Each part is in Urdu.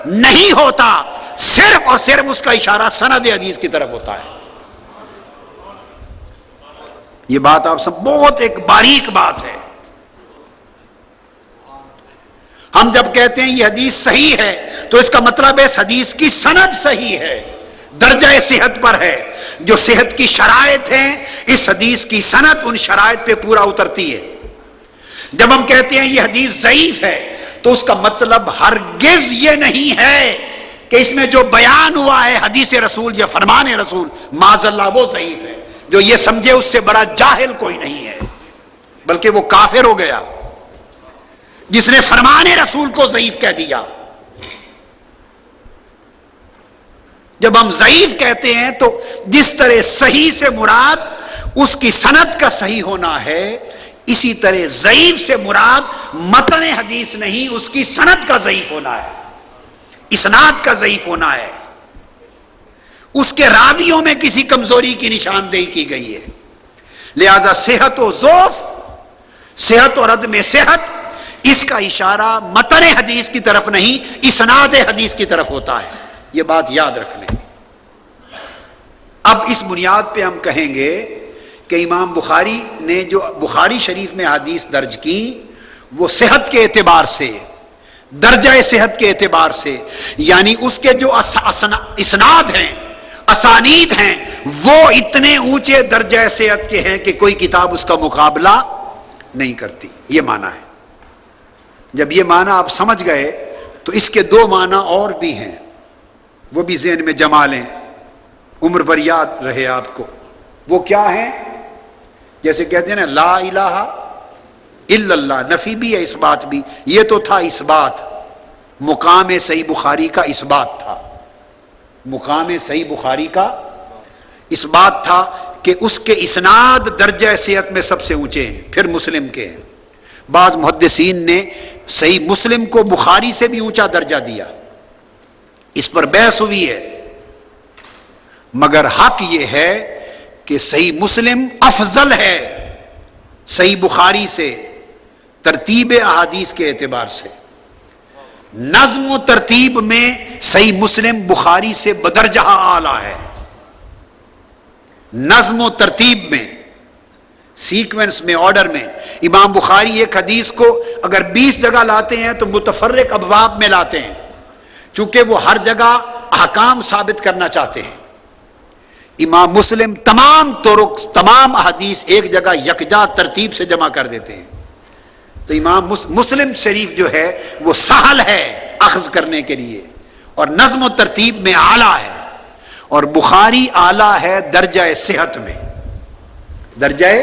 نہیں ہوتا، صرف اور صرف اس کا اشارہ سند حدیث کی طرف ہوتا ہے۔ یہ بات آپ سب بہت ایک باریک بات ہے۔ ہم جب کہتے ہیں یہ حدیث صحیح ہے تو اس کا مطلب ہے اس حدیث کی سند صحیح ہے، درجہ صحت پر ہے، جو صحت کی شرائط ہیں اس حدیث کی سند ان شرائط پہ پورا اترتی ہے۔ جب ہم کہتے ہیں یہ حدیث ضعیف ہے تو اس کا مطلب ہرگز یہ نہیں ہے کہ اس میں جو بیان ہوا ہے حدیث رسول یا فرمان رسول معاذ اللہ وہ ضعیف ہے۔ جو یہ سمجھے اس سے بڑا جاہل کوئی نہیں ہے، بلکہ وہ کافر ہو گیا جس نے فرمان رسول کو ضعیف کہہ دیا۔ جب ہم ضعیف کہتے ہیں تو جس طرح صحیح سے مراد اس کی سند کا صحیح ہونا ہے، اسی طرح ضعیف سے مراد متن حدیث نہیں، اس کی سند کا ضعیف ہونا ہے، اسناد کا ضعیف ہونا ہے، اس کے راویوں میں کسی کمزوری کی نشاندہی کی گئی ہے۔ لہذا صحت و ضعف، صحت اور عدم صحت، اس کا اشارہ متن حدیث کی طرف نہیں اسناد حدیث کی طرف ہوتا ہے۔ یہ بات یاد رکھ لیں۔ اب اس بنیاد پہ ہم کہیں گے کہ امام بخاری نے جو بخاری شریف میں حدیث درج کی وہ صحت کے اعتبار سے، درجہ صحت کے اعتبار سے، یعنی اس کے جو اسناد ہیں، اسانید ہیں، وہ اتنے اونچے درجہ صحت کے ہیں کہ کوئی کتاب اس کا مقابلہ نہیں کرتی۔ یہ معنی ہے۔ جب یہ معنی آپ سمجھ گئے تو اس کے دو معنی اور بھی ہیں، وہ بھی ذہن میں جما لیں، عمر بھر یاد رہے آپ کو۔ وہ کیا ہیں؟ جیسے کہتے ہیں نا لا الہ الا اللہ، نفی بھی ہے، اس بات بھی، یہ تو تھا اس بات، مقام صحیح بخاری کا اس بات تھا، مقام صحیح بخاری کا اس بات تھا کہ اس کے اسناد درجہ صحت میں سب سے اونچے ہیں، پھر مسلم کے ہیں۔ بعض محدثین نے صحیح مسلم کو بخاری سے بھی اونچا درجہ دیا، اس پر بحث ہوئی ہے، مگر حق یہ ہے کہ صحیح مسلم افضل ہے صحیح بخاری سے ترتیب احادیث کے اعتبار سے۔ نظم و ترتیب میں صحیح مسلم بخاری سے بدرجہ اعلیٰ ہے، نظم و ترتیب میں، سیکوینس میں، آرڈر میں۔ امام بخاری ایک حدیث کو اگر 20 جگہ لاتے ہیں تو متفرق ابواب میں لاتے ہیں، چونکہ وہ ہر جگہ احکام ثابت کرنا چاہتے ہیں۔ امام مسلم تمام طرق، تمام احادیث ایک جگہ یکجا ترتیب سے جمع کر دیتے ہیں۔ تو امام مسلم شریف جو ہے وہ سہل ہے اخذ کرنے کے لیے اور نظم و ترتیب میں اعلیٰ ہے، اور بخاری اعلیٰ ہے درجہ صحت میں، درجہ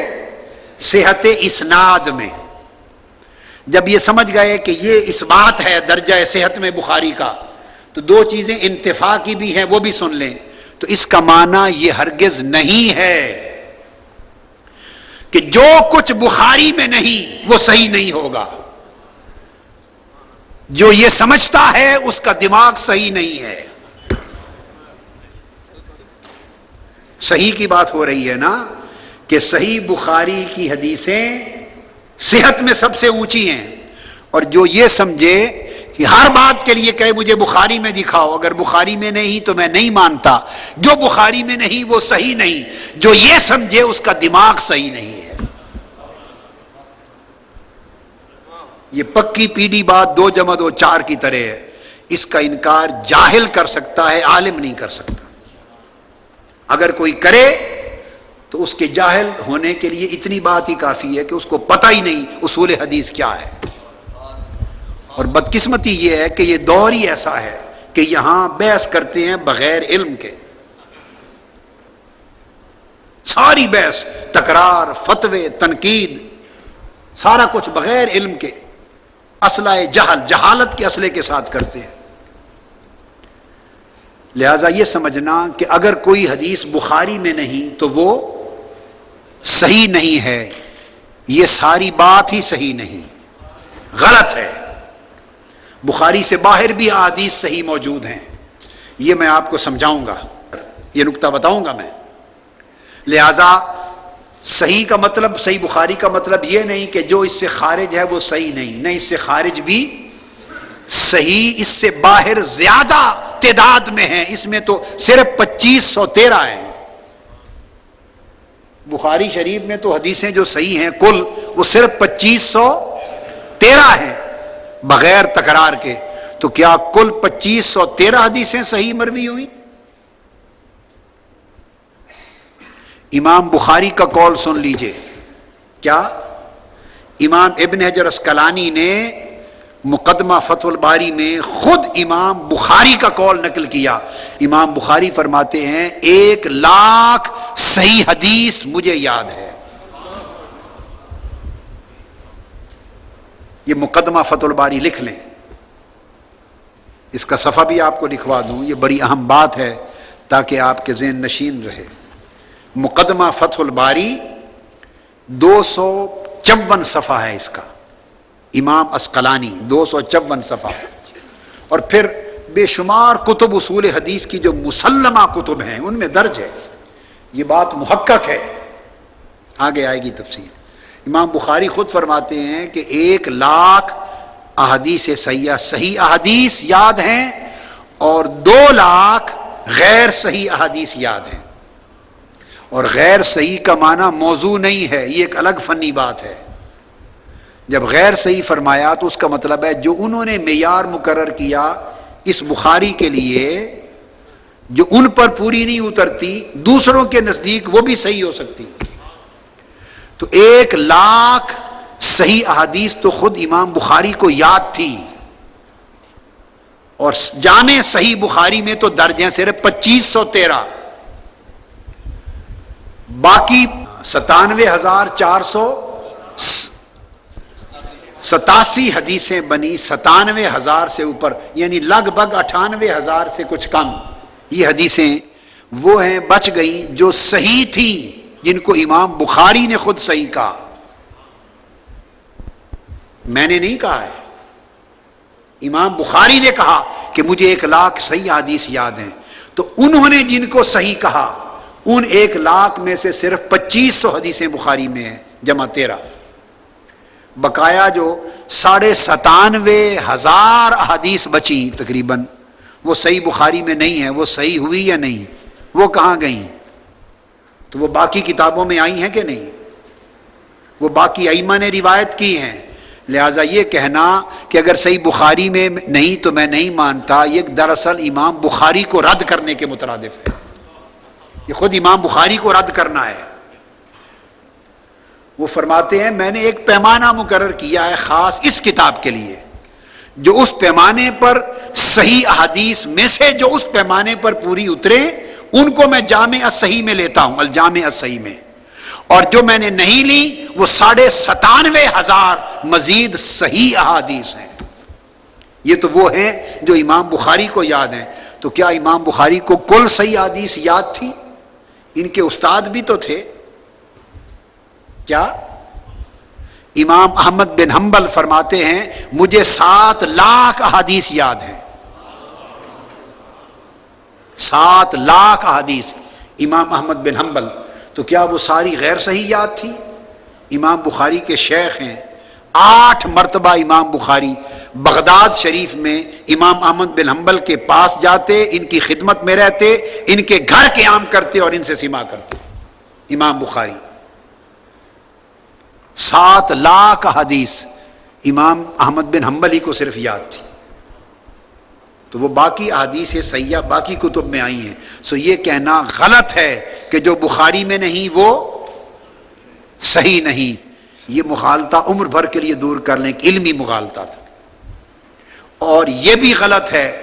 صحت اسناد میں۔ جب یہ سمجھ گئے کہ یہ اس بات ہے درجہ صحت میں بخاری کا، تو دو چیزیں انتفاع کی بھی ہیں وہ بھی سن لیں۔ تو اس کا معنی یہ ہرگز نہیں ہے کہ جو کچھ بخاری میں نہیں وہ صحیح نہیں ہوگا۔ جو یہ سمجھتا ہے اس کا دماغ صحیح نہیں ہے۔ صحیح کی بات ہو رہی ہے نا کہ صحیح بخاری کی حدیثیں صحت میں سب سے اونچی ہیں، اور جو یہ سمجھے کہ ہر بات کے لیے کہے مجھے بخاری میں دکھاؤ، اگر بخاری میں نہیں تو میں نہیں مانتا، جو بخاری میں نہیں وہ صحیح نہیں، جو یہ سمجھے اس کا دماغ صحیح نہیں ہے۔ یہ پکی پیڑھی بات 2 + 2 = 4 کی طرح ہے، اس کا انکار جاہل کر سکتا ہے، عالم نہیں کر سکتا۔ اگر کوئی کرے تو اس کے جاہل ہونے کے لیے اتنی بات ہی کافی ہے کہ اس کو پتہ ہی نہیں اصول حدیث کیا ہے۔ اور بدقسمتی یہ ہے کہ یہ دور ہی ایسا ہے کہ یہاں بحث کرتے ہیں بغیر علم کے، ساری بحث، تکرار، فتوے، تنقید، سارا کچھ بغیر علم کے، اسلحہ جہالت کے اسلحے کے ساتھ کرتے ہیں۔ لہذا یہ سمجھنا کہ اگر کوئی حدیث بخاری میں نہیں تو وہ صحیح نہیں ہے، یہ ساری بات ہی صحیح نہیں، غلط ہے۔ بخاری سے باہر بھی احادیث صحیح موجود ہیں، یہ میں آپ کو سمجھاؤں گا، یہ نکتہ بتاؤں گا میں۔ لہذا صحیح کا مطلب، صحیح بخاری کا مطلب یہ نہیں کہ جو اس سے خارج ہے وہ صحیح نہیں، نہیں، اس سے خارج بھی صحیح اس سے باہر زیادہ تعداد میں ہیں، اس میں تو صرف 2513 ہیں۔ بخاری شریف میں تو حدیثیں جو صحیح ہیں کل وہ صرف 2513 ہیں بغیر تکرار کے، تو کیا کل 2513 حدیثیں صحیح مروی ہوئی؟ امام بخاری کا قول سن لیجئے، کیا امام ابن حجر اسقلانی نے مقدمہ فتح الباری میں خود امام بخاری کا قول نقل کیا۔ امام بخاری فرماتے ہیں 1,00,000 صحیح حدیث مجھے یاد ہے۔ یہ مقدمہ فتح الباری لکھ لیں، اس کا صفحہ بھی آپ کو لکھوا دوں، یہ بڑی اہم بات ہے تاکہ آپ کے ذہن نشین رہے۔ مقدمہ فتح الباری 254 صفحہ ہے اس کا، امام اسقلانی 254 صفحہ، اور پھر بے شمار کتب اصول حدیث کی جو مسلمہ کتب ہیں ان میں درج ہے، یہ بات محقق ہے، آگے آئے گی تفصیل۔ امام بخاری خود فرماتے ہیں کہ 1,00,000 احادیث صحیح احادیث یاد ہیں اور 2,00,000 غیر صحیح احادیث یاد ہیں، اور غیر صحیح کا معنی موضوع نہیں ہے، یہ ایک الگ فنی بات ہے۔ جب غیر صحیح فرمایا تو اس کا مطلب ہے جو انہوں نے معیار مقرر کیا اس بخاری کے لیے، جو ان پر پوری نہیں اترتی دوسروں کے نزدیک وہ بھی صحیح ہو سکتی۔ تو 1,00,000 صحیح احادیث تو خود امام بخاری کو یاد تھی، اور جامع صحیح بخاری میں تو درج ہیں صرف 2513، باقی 97,487 حدیثیں بنی، 97,000 سے اوپر، یعنی لگ بھگ 98,000 سے کچھ کم یہ حدیثیں وہ ہیں بچ گئیں جو صحیح تھیں، جن کو امام بخاری نے خود صحیح کہا، میں نے نہیں کہا ہے، امام بخاری نے کہا کہ مجھے 1,00,000 صحیح حدیث یاد ہیں، تو انہوں نے جن کو صحیح کہا ان 1,00,000 میں سے صرف 2500 حدیثیں بخاری میں ہیں جمع 13، بقایا جو 97,500 احادیث بچی تقریباً وہ صحیح بخاری میں نہیں ہیں، وہ صحیح ہوئی یا نہیں، وہ کہاں گئیں؟ تو وہ باقی کتابوں میں آئی ہیں کہ نہیں؟ وہ باقی ائمہ نے روایت کی ہیں، لہٰذا یہ کہنا کہ اگر صحیح بخاری میں نہیں تو میں نہیں مانتا، یہ دراصل امام بخاری کو رد کرنے کے مترادف ہے، یہ خود امام بخاری کو رد کرنا ہے۔ وہ فرماتے ہیں میں نے ایک پیمانہ مقرر کیا ہے خاص اس کتاب کے لیے، جو اس پیمانے پر صحیح احادیث میں سے جو اس پیمانے پر پوری اترے ان کو میں جامع الصحیح میں لیتا ہوں، الجامع الصحیح میں، اور جو میں نے نہیں لی وہ 97,500 مزید صحیح احادیث ہیں۔ یہ تو وہ ہیں جو امام بخاری کو یاد ہیں، تو کیا امام بخاری کو کل صحیح احادیث یاد تھی؟ ان کے استاد بھی تو تھے، کیا؟ امام احمد بن حنبل فرماتے ہیں مجھے 7,00,000 احادیث یاد ہیں، 7,00,000 احادیث امام احمد بن حنبل، تو کیا وہ ساری غیر صحیح یاد تھی؟ امام بخاری کے شیخ ہیں، 8 مرتبہ امام بخاری بغداد شریف میں امام احمد بن حنبل کے پاس جاتے، ان کی خدمت میں رہتے، ان کے گھر قیام کرتے اور ان سے سماع کرتے۔ امام بخاری 7,00,000 حدیث امام احمد بن حنبل ہی کو صرف یاد تھی، تو وہ باقی احادیث صحیحہ باقی کتب میں آئی ہیں، سو یہ کہنا غلط ہے کہ جو بخاری میں نہیں وہ صحیح نہیں، یہ مغالطہ عمر بھر کے لیے دور کر لیں، علمی مغالطہ تھا۔ اور یہ بھی غلط ہے